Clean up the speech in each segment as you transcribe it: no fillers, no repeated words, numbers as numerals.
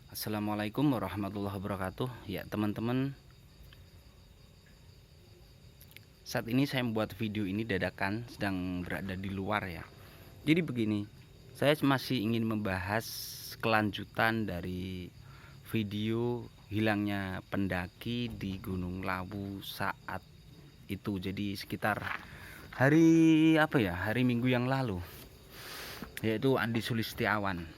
Assalamualaikum warahmatullahi wabarakatuh. Ya teman-teman, saat ini saya membuat video ini dadakan, sedang berada di luar ya. Jadi begini, saya masih ingin membahas kelanjutan dari video hilangnya pendaki di Gunung Lawu saat itu. Jadi sekitar hari Minggu yang lalu, yaitu Andi Sulistiawan.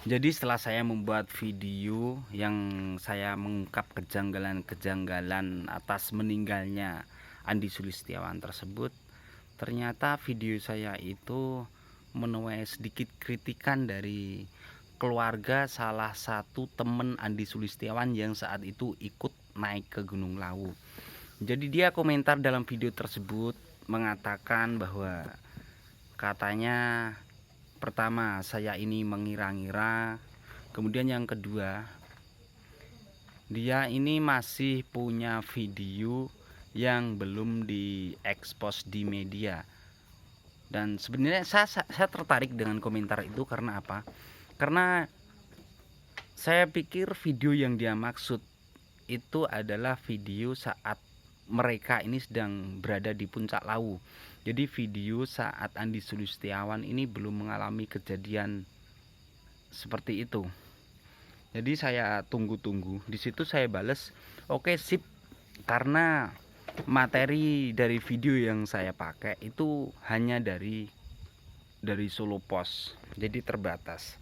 Jadi setelah saya membuat video yang saya mengungkap kejanggalan-kejanggalan atas meninggalnya Andi Sulistiawan tersebut, ternyata video saya itu menuai sedikit kritikan dari keluarga salah satu teman Andi Sulistiawan yang saat itu ikut naik ke Gunung Lawu. Jadi dia komentar dalam video tersebut mengatakan bahwa katanya pertama, saya ini mengira-ngira. Kemudian yang kedua, dia ini masih punya video yang belum diekspos di media. Dan sebenarnya saya tertarik dengan komentar itu karena apa? Karena saya pikir video yang dia maksud itu adalah video saat mereka ini sedang berada di puncak Lawu. Jadi video saat Andi Sulistiawan ini belum mengalami kejadian seperti itu. Jadi saya tunggu-tunggu. Di situ saya bales, "Oke, sip." Karena materi dari video yang saya pakai itu hanya dari Solo Pos. Jadi terbatas.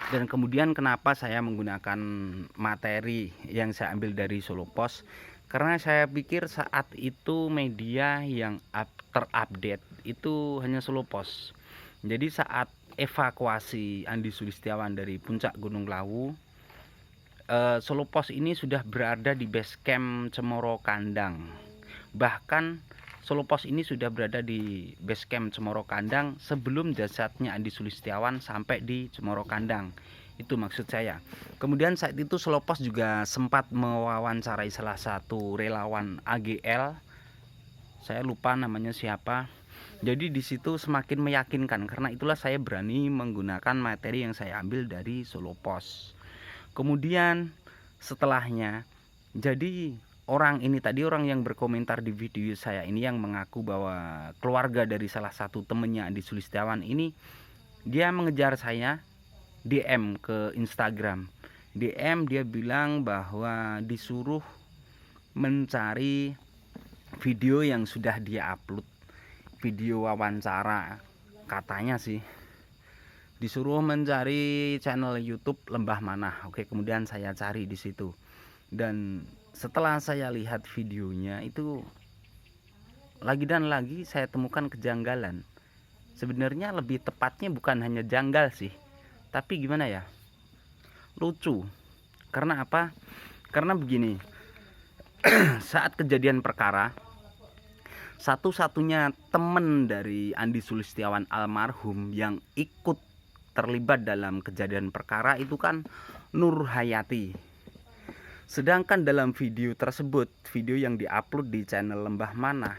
Dan kemudian kenapa saya menggunakan materi yang saya ambil dari Solo Pos? Karena saya pikir saat itu media yang terupdate itu hanya Solo Pos. Jadi saat evakuasi Andi Sulistiawan dari puncak Gunung Lawu, Solo Pos ini sudah berada di base camp Cemoro Kandang. Bahkan Solo Pos ini sudah berada di base camp Cemoro Kandang sebelum jasadnya Andi Sulistiawan sampai di Cemoro Kandang. Itu maksud saya. Kemudian saat itu Solo Pos juga sempat mewawancarai salah satu relawan AGL. Saya lupa namanya siapa. Jadi di situ semakin meyakinkan, karena itulah saya berani menggunakan materi yang saya ambil dari Solo Pos. Kemudian setelahnya, jadi orang ini tadi, orang yang berkomentar di video saya ini, yang mengaku bahwa keluarga dari salah satu temennya Andi Sulistiawan ini, dia mengejar saya DM ke Instagram. DM, dia bilang bahwa disuruh mencari video yang sudah dia upload, video wawancara, katanya sih disuruh mencari channel YouTube Lembah Manah. Oke, kemudian saya cari di situ. Dan setelah saya lihat videonya itu, lagi dan lagi saya temukan kejanggalan. Sebenarnya lebih tepatnya bukan hanya janggal sih, tapi gimana ya, lucu. Karena apa? Karena begini, saat kejadian perkara, satu-satunya teman dari Andi Sulistiawan almarhum yang ikut terlibat dalam kejadian perkara itu kan Nur Hayati. Sedangkan dalam video tersebut, video yang diupload di channel Lembah Manah,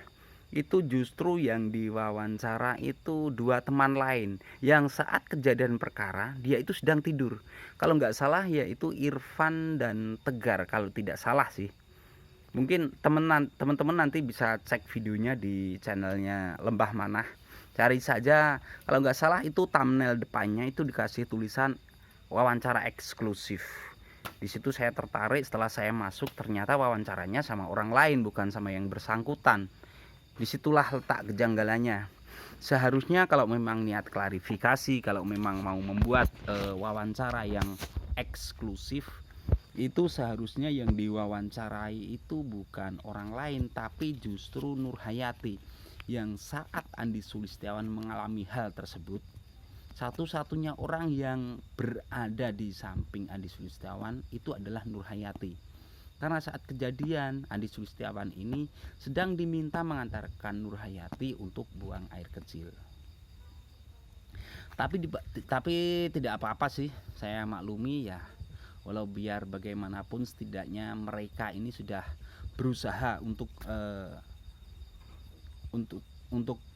itu justru yang diwawancara itu dua teman lain yang saat kejadian perkara dia itu sedang tidur. Kalau nggak salah yaitu Irfan dan Tegar, kalau tidak salah sih. Mungkin teman-teman nanti bisa cek videonya di channelnya Lembah Manah. Cari saja, kalau nggak salah itu thumbnail depannya itu dikasih tulisan wawancara eksklusif. Di situ saya tertarik, setelah saya masuk ternyata wawancaranya sama orang lain, bukan sama yang bersangkutan. Disitulah letak kejanggalannya. Seharusnya kalau memang niat klarifikasi, kalau memang mau membuat wawancara yang eksklusif, itu seharusnya yang diwawancarai itu bukan orang lain, tapi justru Nur Hayati, yang saat Andi Sulistiawan mengalami hal tersebut, satu-satunya orang yang berada di samping Andi Sulistiawan itu adalah Nur Hayati. Karena saat kejadian Andi Sulistiawan ini sedang diminta mengantarkan Nur Hayati untuk buang air kecil. Tapi tidak apa-apa sih, saya maklumi ya. Walau biar bagaimanapun setidaknya mereka ini sudah berusaha untuk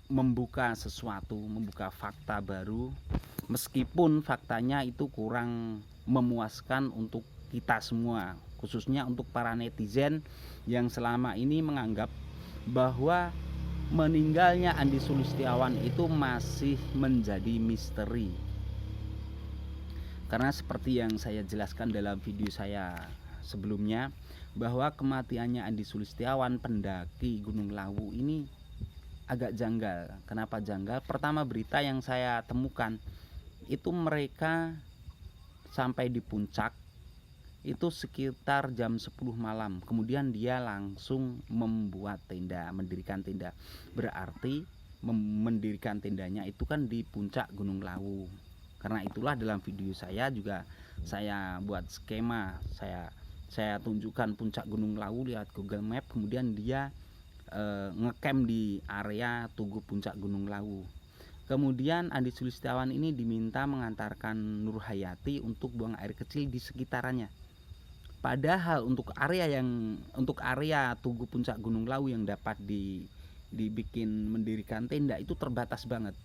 membuka sesuatu, membuka fakta baru meskipun faktanya itu kurang memuaskan untuk kita semua, khususnya untuk para netizen yang selama ini menganggap bahwa meninggalnya Andi Sulistiawan itu masih menjadi misteri. Karena seperti yang saya jelaskan dalam video saya sebelumnya, bahwa kematiannya Andi Sulistiawan, pendaki Gunung Lawu ini agak janggal. Kenapa janggal? Pertama, berita yang saya temukan itu mereka sampai di puncak itu sekitar jam 10 malam. Kemudian dia langsung membuat tenda, mendirikan tenda. Berarti mendirikan tendanya itu kan di puncak Gunung Lawu. Karena itulah dalam video saya juga saya buat skema, saya tunjukkan puncak Gunung Lawu lihat Google Map, kemudian dia ngecamp di area Tugu Puncak Gunung Lawu. Kemudian Andi Sulistiawan ini diminta mengantarkan Nur Hayati untuk buang air kecil di sekitarannya. Padahal untuk area Tugu Puncak Gunung Lawu yang dapat dibikin mendirikan tenda itu terbatas banget.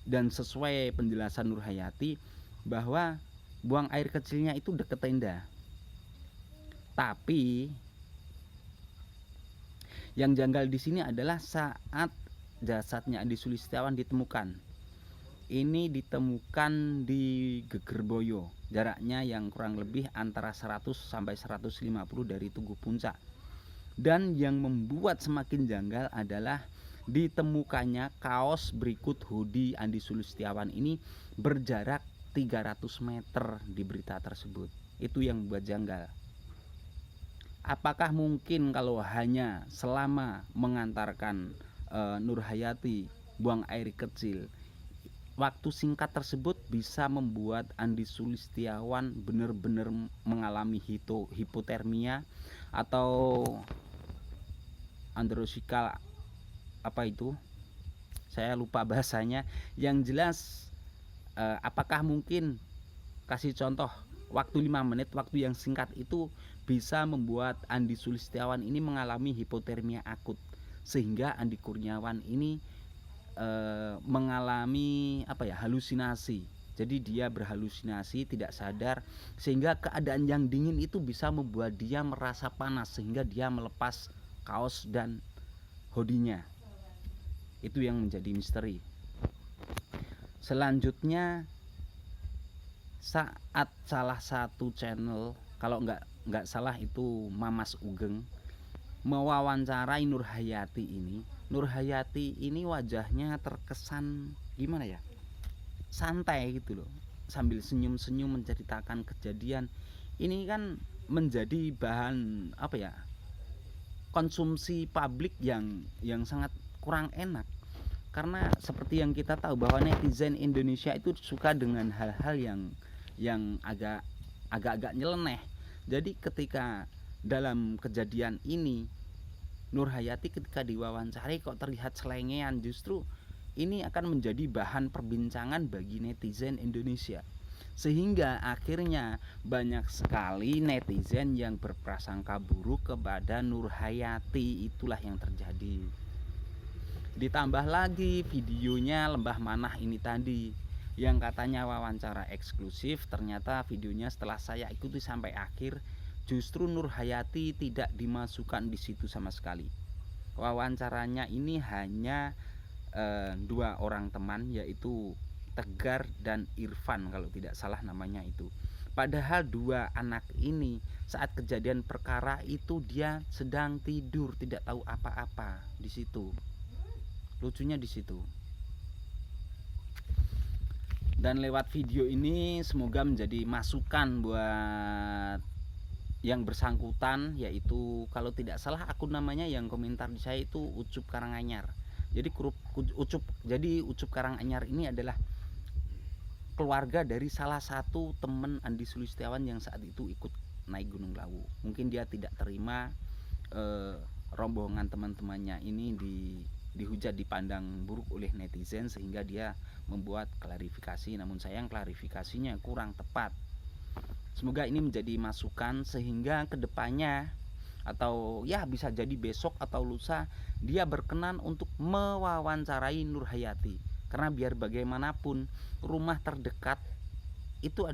Dan sesuai penjelasan Nur Hayati bahwa buang air kecilnya itu deket tenda. Tapi yang janggal di sini adalah saat jasadnya Andi Sulistiawan ditemukan. Ini ditemukan di Gegerboyo, jaraknya yang kurang lebih antara 100 sampai 150 dari Tugu Puncak. Dan yang membuat semakin janggal adalah ditemukannya kaos berikut hoodie Andi Sulistiawan ini berjarak 300 meter di berita tersebut. Itu yang membuat janggal. Apakah mungkin kalau hanya selama mengantarkan Nur Hayati buang air kecil, waktu singkat tersebut bisa membuat Andi Sulistiawan benar-benar mengalami hipotermia atau androsikal, apa itu, saya lupa bahasanya. Yang jelas apakah mungkin, kasih contoh, waktu 5 menit, waktu yang singkat itu bisa membuat Andi Sulistiawan ini mengalami hipotermia akut, sehingga Andi Kurniawan ini mengalami halusinasi. Jadi dia berhalusinasi, tidak sadar, sehingga keadaan yang dingin itu bisa membuat dia merasa panas sehingga dia melepas kaos dan hoodie-nya. Itu yang menjadi misteri. Selanjutnya, saat salah satu channel, kalau nggak salah itu Mamas Ugeng, mewawancarai Nur Hayati ini. Nur Hayati ini wajahnya terkesan gimana ya, santai gitu loh, sambil senyum-senyum menceritakan kejadian. Ini kan menjadi bahan konsumsi publik yang sangat kurang enak. Karena seperti yang kita tahu bahwa netizen Indonesia itu suka dengan hal-hal yang agak-agak nyeleneh. Jadi ketika dalam kejadian ini Nur Hayati ketika diwawancari kok terlihat selengean, justru ini akan menjadi bahan perbincangan bagi netizen Indonesia. Sehingga akhirnya banyak sekali netizen yang berprasangka buruk kepada Nur Hayati. Itulah yang terjadi. Ditambah lagi videonya Lembah Manah ini tadi, yang katanya wawancara eksklusif, ternyata videonya setelah saya ikuti sampai akhir, justru Nur Hayati tidak dimasukkan di situ sama sekali. Wawancaranya ini hanya 2 orang teman, yaitu Tegar dan Irfan kalau tidak salah namanya itu. Padahal 2 anak ini saat kejadian perkara itu dia sedang tidur, tidak tahu apa-apa di situ. Lucunya di situ. Dan lewat video ini semoga menjadi masukan buat yang bersangkutan, yaitu kalau tidak salah akun namanya yang komentar di saya itu Ucup Karanganyar. Jadi Ucup Karanganyar ini adalah keluarga dari salah satu teman Andi Sulistiawan yang saat itu ikut naik Gunung Lawu. Mungkin dia tidak terima rombongan teman-temannya ini dihujat, dipandang buruk oleh netizen, sehingga dia membuat klarifikasi, namun sayang klarifikasinya kurang tepat. Semoga ini menjadi masukan sehingga kedepannya, atau ya bisa jadi besok atau lusa, dia berkenan untuk mewawancarai Nur Hayati. Karena biar bagaimanapun rumah terdekat itu